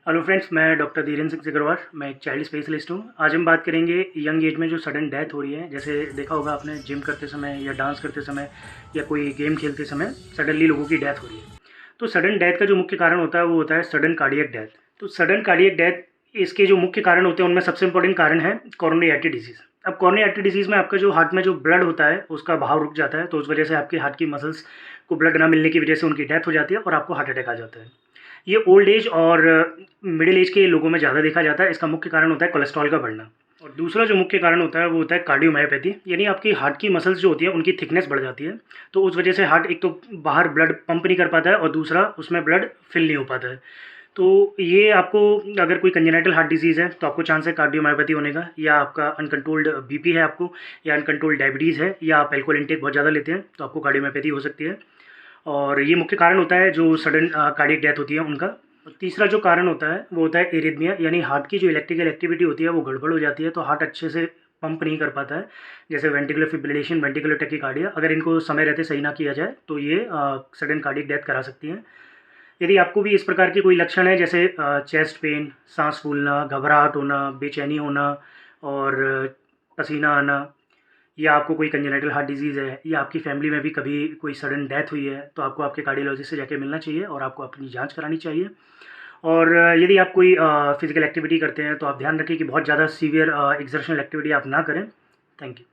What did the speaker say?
Hello friends, मैं doctor Dhirendra Singh Sikarwar. मैं एक चाइल्ड स्पेशलिस्ट हूँ। आज हम बात करेंगे यंग एज में जो सडन डेथ हो रही है। जैसे देखा होगा आपने, जिम करते समय या डांस करते समय या कोई गेम खेलते समय सडनली लोगों की डेथ हो रही है। तो सडन डेथ का जो मुख्य कारण होता है वो होता है सडन कार्डियक डेथ। तो सडन कार्डियक डेथ, इसके जो मुख्य कारण होते हैं उनमें सबसे इंपॉर्टेंट कारण है कोरोनरी आर्टरी डिजीज़। अब कोरोनरी आर्टरी डिजीज़ में आपका जो हार्ट में जो ब्लड होता है उसका बहाव रुक जाता है, तो उस वजह से आपके हार्ट की मसल्स को ब्लड ना मिलने की वजह से उनकी डेथ हो जाती है और आपको हार्ट अटैक आ जाता है। ये ओल्ड एज और मिडिल एज के लोगों में ज़्यादा देखा जाता है। इसका मुख्य कारण होता है कोलेस्ट्रॉल का बढ़ना। और दूसरा जो मुख्य कारण होता है वो होता है कार्डियोमायोपैथी, यानी आपकी हार्ट की मसल्स जो होती है उनकी थिकनेस बढ़ जाती है। तो उस वजह से हार्ट एक तो बाहर ब्लड पंप नहीं कर पाता है और दूसरा उसमें ब्लड फिल नहीं हो पाता है। तो ये आपको, अगर कोई कंजेनिटल हार्ट डिजीज़ है तो आपको चांस है कार्डियोमायोपैथी होने का, या आपका अनकंट्रोल्ड बीपी है आपको, या अनकंट्रोल्ड डायबिटीज़ है, या आप एल्कोहल इंटेक बहुत ज़्यादा लेते हैं तो आपको कार्डियोमायोपैथी हो सकती है। और ये मुख्य कारण होता है जो सडन कार्डियक डेथ होती है उनका। और तीसरा जो कारण होता है वो होता है एरिथमिया, यानी हार्ट की जो इलेक्ट्रिकल एक्टिविटी होती है वो गड़बड़ हो जाती है, तो हार्ट अच्छे से पंप नहीं कर पाता है। जैसे वेंटिकुलर फिब्रिलेशन, वेंटिकुलर टैकीकार्डिया, अगर इनको समय रहते सही ना किया जाए तो ये सडन कार्डियक डेथ करा सकती हैं। यदि आपको भी इस प्रकार के कोई लक्षण है, जैसे चेस्ट पेन, सांस फूलना, घबराहट होना, बेचैनी होना और पसीना आना, या आपको कोई कंजेनिटल हार्ट डिजीज़ है, या आपकी फैमिली में भी कभी कोई सडन डेथ हुई है, तो आपको आपके कार्डियोलॉजिस्ट से जाके मिलना चाहिए और आपको अपनी जांच करानी चाहिए। और यदि आप कोई फिजिकल एक्टिविटी करते हैं तो आप ध्यान रखें कि बहुत ज़्यादा सीवियर एक्सर्शनल एक्टिविटी आप ना करें। Thank you.